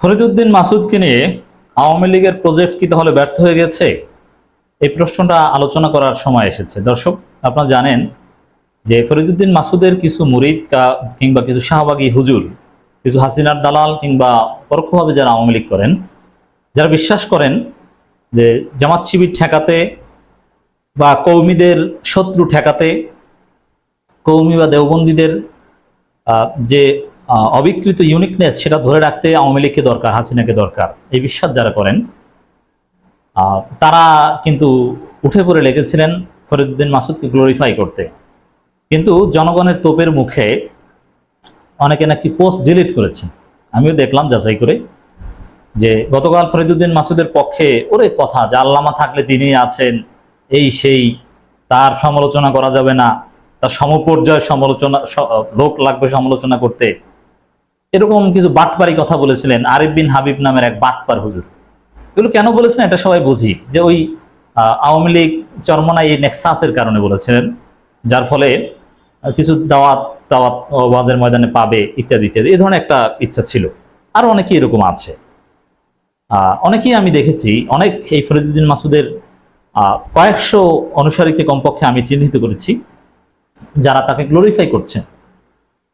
ফরিদউদ্দিন মাসুদকে নিয়ে আওয়ামী লীগের প্রজেক্ট কি তাহলে ব্যর্থ হয়ে গেছে? এই প্রশ্নটা আলোচনা করার সময় এসেছে। দর্শক, আপনারা জানেন যে ফরিদউদ্দিন মাসুদের কিছু মুরিদ কিংবা কিছু শাহবাগী হুজুর, কিছু হাসিনার দালাল কিংবা পরোক্ষভাবে যারা আওয়ামী লীগ করেন, যারা বিশ্বাস করেন যে জামাত শিবির ঠেকাতে বা কৌমিদের শত্রু ঠেকাতে, কৌমি বা দেওবন্দীদের যে অবিকৃত ইউনিকনেস সেটা ধরে রাখতে আওয়ামী লীগকে দরকার, হাসিনাকে দরকার, এই বিশ্বাস যারা করেন তারা কিন্তু উঠে পড়ে লেগেছিলেন ফরিদউদ্দিন মাসুদকে গ্লোরিফাই করতে। কিন্তু জনগণের তোপের মুখে অনেকে নাকি পোস্ট ডিলিট করেছেন। আমিও দেখলাম যাচাই করে যে গতকাল ফরিদউদ্দিন মাসুদের পক্ষে ওরে কথা যে আল্লামা থাকলে তিনি আছেন, এই সেই, তার সমালোচনা করা যাবে না, তার সমপর্যায়ের সমালোচনা লোক লাগবে সমালোচনা করতে, এরকম কিছু বাটপারি কথা বলেছিলেন আরিফ বিন হাবিব নামের এক বাটপার হুজুর। এগুলো কেন বলেছিলেন এটা সবাই বুঝি, যে ওই আওয়ামী লীগ চরমনাই এই নেক্সাসের কারণে বলেছিলেন, যার ফলে কিছু দাওয়াত দাওয়াত ওয়াজের ময়দানে পাবে ইত্যাদি ইত্যাদি, এই ধরনের একটা ইচ্ছা ছিল। আর অনেকেই এরকম আছে, অনেকেই আমি দেখেছি, অনেক এই ফরিদউদ্দিন মাসুদের কয়েকশো অনুসারীকে কমপক্ষে আমি চিহ্নিত করেছি যারা তাকে গ্লোরিফাই করছেন।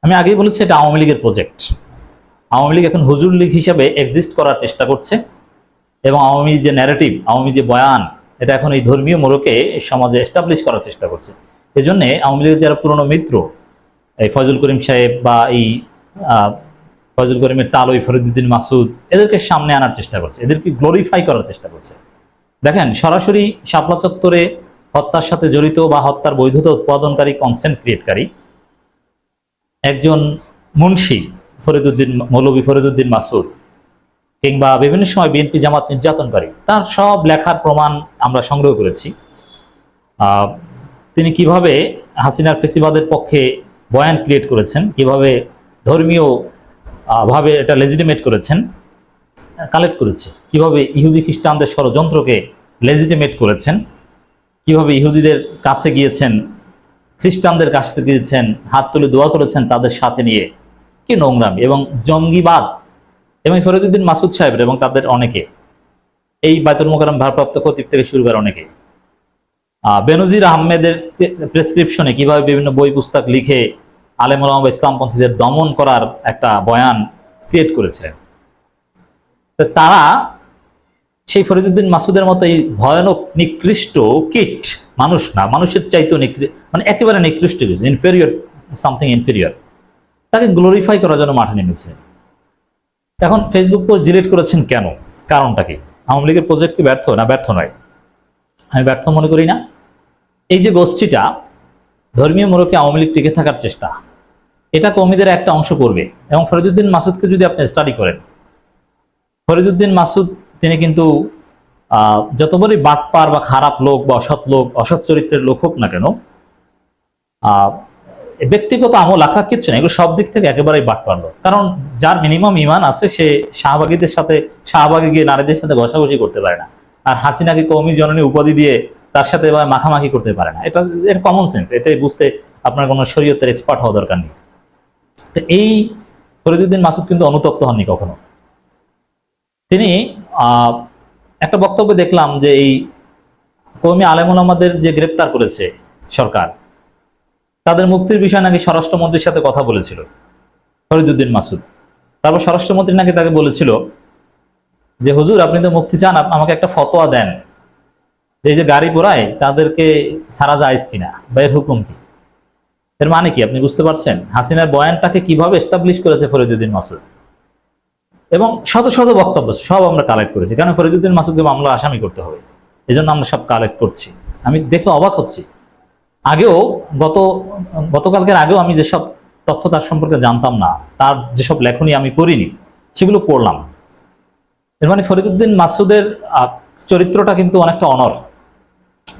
আমি আগেই বলেছি এটা আওয়ামী লীগের প্রজেক্ট। আওয়ামী লীগ এখন হুজুর লীগ হিসাবে এক্সিস্ট করার চেষ্টা করছে এবং আওয়ামী যে ন্যারেটিভ, আওয়ামী যে বয়ান, এটা এখন এই ধর্মীয় মোড়কে সমাজে এস্টাবলিশ করার চেষ্টা করছে। এই জন্যে আওয়ামী লীগের যারা পুরনো মিত্র, এই ফয়জুল করিম সাহেব বা এই ফয়জুল করিমের টালই ফরিদউদ্দিন মাসুদ, এদেরকে সামনে আনার চেষ্টা করছে, এদেরকে গ্লোরিফাই করার চেষ্টা করছে। দেখেন, সরাসরি শাপলা চত্বরে হত্যার সাথে জড়িত বা হত্যার বৈধতা উৎপাদনকারী, কনসেন্ট ক্রিয়েটকারী একজন মুন্সি ফরিদউদ্দিন, মৌলভী ফরিদউদ্দিন মাসুদ, কিংবা বিভিন্ন সময় বিএনপি জামাত নির্যাতনকারী, তার সব লেখার প্রমাণ আমরা সংগ্রহ করেছি। তিনি কিভাবে হাসিনার ফেসিবাদের পক্ষে বয়ান ক্রিয়েট করেছেন, কিভাবে ধর্মীয় ভাবে এটা লেজিটিমেট করেছেন, কালেক্ট করেছে, কিভাবে ইহুদি খ্রিস্টানদের ষড়যন্ত্রকে লেজিটিমেট করেছেন, কিভাবে ইহুদিদের কাছে গিয়েছেন, খ্রিস্টানদের কাছে গিয়েছেন, হাত তুলে দোয়া করেছেন তাদের সাথে নিয়ে। কি নোংরামি এবং জঙ্গিবাদ! এবং ফরিদউদ্দিন মাসুদ সাহেবের এবং তাদের অনেকে, এই বায়তুল মোকাররম ভারপ্রাপ্ত খতিব থেকে শুরু করে অনেকে, বেনজির আহমেদের প্রেসক্রিপশনে কিভাবে বিভিন্ন বই পুস্তক লিখে আলেম ওলামা বা ইসলামপন্থীদের দমন করার একটা বয়ান ক্রিয়েট করেছিলেন। তারা সেই ফরিদউদ্দিন মাসুদের মতো এই ভয়ানক নিকৃষ্ট কিট, মানুষ না, মানুষের চাইতেও মানে একেবারে নিকৃষ্ট কিছু, ইনফেরিয়র, সামথিং ইনফেরিয়র, তাকে গ্লোরিফাই করার জন্য মাঠে নেমেছে। এখন ফেসবুক পোস্ট ডিলিট করেছেন কেন? কারণটা কি? আওয়ামী লীগের প্রজেক্ট কি ব্যর্থ? না, ব্যর্থ নয়, আমি ব্যর্থ মনে করি না। এই যে গোষ্ঠীটা ধর্মীয় মোড়কে আওয়ামী লীগ টিকে থাকার চেষ্টা, এটা কওমিদের একটা অংশ করবে। এবং ফরিদউদ্দিন মাসুদকে যদি আপনি স্টাডি করেন, ফরিদউদ্দিন মাসুদ তিনি কিন্তু যতবারই বাটপার বা খারাপ লোক বা অসৎ লোক, অসৎ চরিত্রের লোক হোক না কেন, ব্যক্তিগত আমল আখলাক কিচ্ছু না, এগুলো সব দিক থেকে একেবারেই বাটপার লোক। কারণ যার মিনিমাম ইমান আছে সে শাহবাগীদের সাথে, শাহবাগে গিয়ে নারীদের সাথে ঘষাঘষি করতে পারে না, আর হাসিনাকে কওমি জননী উপাধি দিয়ে তার সাথে মাখামাখি করতে পারে না। এটা কমন সেন্স, এতে বুঝতে আপনার কোনো শরীয়তের এক্সপার্ট হওয়া দরকার নেই। তো এই ফরিদউদ্দিন মাসুদ কিন্তু অনুতপ্ত হননি কখনো। তিনি একটা বক্তব্যে দেখলাম যে এই কওমি আলেম ওলামাদের যে গ্রেপ্তার করেছে সরকার, তাদের মুক্তির বিষয়ে নাকি স্বরাষ্ট্রমন্ত্রীর সাথে কথা বলেছিল ফরিদউদ্দিন মাসুদ। তারপর স্বরাষ্ট্রমন্ত্রী নাকি তাকে বলেছিল যে হুজুর, আপনি তো মুক্তি চান, আমাকে একটা ফতোয়া দেন যে এই যে গাড়ি পোড়ায় তাদেরকে ছাড়া যায় কিনা, বা এর হুকুম কি। এর মানে কি আপনি বুঝতে পারছেন? হাসিনার বয়ানটাকে কিভাবে এস্টাবলিশ করেছে ফরিদউদ্দিন মাসুদ, এবং শত শত বক্তব্য সব আমরা কালেক্ট করেছি। কারণ ফরিদউদ্দিন মাসুদকে মামলা আসামি করতে হবে, এই জন্য আমরা সব কালেক্ট করছি। আমি দেখে অবাক হচ্ছি। আগেও গতকালকের আগেও আমি যেসব তথ্য তার সম্পর্কে জানতাম না, তার যেসব লেখনী আমি পড়িনি, সেগুলো পড়লাম। এর মানে ফরিদউদ্দিন মাসুদের চরিত্রটা কিন্তু অনেকটা অনর।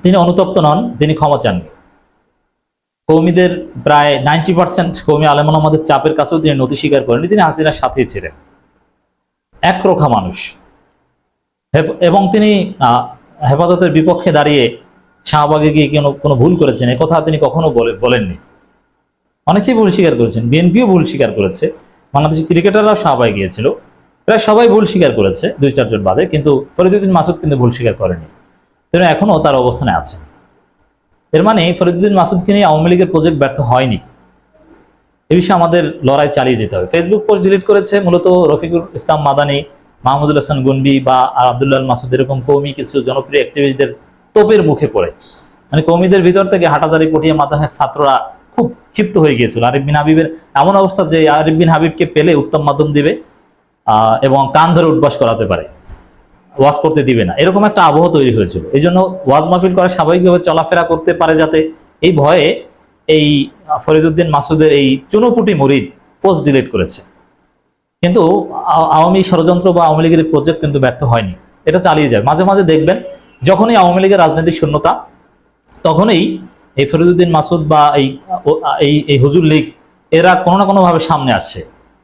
তিনি অনুতপ্ত নন, তিনি ক্ষমা চাননি। কওমিদের প্রায় 90% কওমি আলেম ওলামাদের চাপের কাছেও তিনি নতি স্বীকার করেননি, তিনি হাসিনার সাথেই ছিলেন, একরোখা মানুষ। এবং তিনি হেফাজতের বিপক্ষে দাঁড়িয়ে শাহবাগে গিয়ে কোনো ভুল করেছেন এ কথা তিনি কখনো বলেননি। অনেকেই ভুল স্বীকার করেছেন, বিএনপিও ভুল স্বীকার করেছে, বাংলাদেশের ক্রিকেটাররাও শাহবাগে গিয়েছিল, প্রায় সবাই ভুল স্বীকার করেছে, 2-4 জন বাদে, কিন্তু ফরিদউদ্দিন মাসুদ কিন্তু ভুল স্বীকার করেনি, তিনি এখনো তার অবস্থানে আছেন। এর মানে ফরিদউদ্দিন মাসুদকে নিয়ে আওয়ামী লীগের প্রজেক্ট ব্যর্থ হয়নি। এ বিষয়ে আমাদের লড়াই চালিয়ে যেতে হবে। ফেসবুক পোস্ট ডিলিট করেছে মূলত রফিকুল ইসলাম মাদানী, মাহমুদুল হাসান গুনবি বা আব্দুল্লাহ মাসুদ এরকম কৌমি কিছু জনপ্রিয় অ্যাক্টিভিস্টদের তোপের মুখে পড়ে। মানে কৌমিদের ভিতর থেকে হাটাজারি পটিয়া মাদ্রাসার ছাত্ররা খুব ক্ষিপ্ত হয়ে গিয়েছিল। আরিফ বিন হাবিবের এমন অবস্থা যে আরিফ বিন হাবিবকে পেলে উত্তম মাধ্যম দিবে এবং কান ধরে উঠবাস করাতে পারে, ওয়াজ করতে দিবে না, এরকম একটা আবহ তৈরি হয়েছিল। এই জন্য ওয়াজ মাহফিল করে স্বাভাবিকভাবে চলাফেরা করতে পারে যাতে, এই ভয়ে এই ফরিদউদ্দিন মাসুদের এই চুনোপুটি মুরিদ পোস্ট ডিলিট করেছে। কিন্তু আওয়ামী ষড়যন্ত্র বা আওয়ামী লীগের প্রজেক্ট কিন্তু ব্যর্থ হয়নি, এটা চালিয়ে যায়। মাঝে মাঝে দেখবেন যখনই আওয়ামী লীগের রাজনৈতিক শূন্যতা, তখনই এই ফরিদউদ্দিন মাসুদ বা এই হুজুর লীগ এরা কোনো না কোনো ভাবে সামনে আসছে,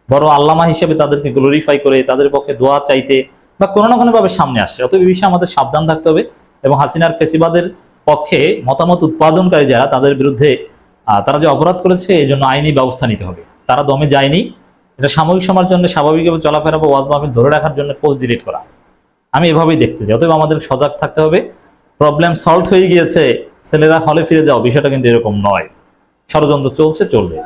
বড় আল্লামা হিসেবে তাদেরকে গ্লোরিফাই করে তাদের পক্ষে দোয়া চাইতে বা কোনো না কোনো ভাবে সামনে আসছে। অতএব এই বিষয়ে আমাদের সাবধান থাকতে হবে এবং হাসিনার ফেসিবাদের পক্ষে মতামত উৎপাদনকারী যারা, তাদের বিরুদ্ধে তারা যে অপরাধ করেছে এই জন্য আইনি ব্যবস্থা নিতে হবে। তারা দমে যায়নি, এটা সাময়িক সময়ের জন্য স্বাভাবিকভাবে চলাফেরা বা ওয়াজ মাহফিল ধরে রাখার জন্য পোস্ট ডিলিট করা, আমি এভাবেই দেখতে চাই। অতএব আমাদের সজাগ থাকতে হবে। প্রবলেম সলভ হয়ে গিয়েছে, ছেলেরা হলে ফিরে যাও, বিষয়টা কিন্তু এরকম নয়। ষড়যন্ত্র চলছে, চলবে।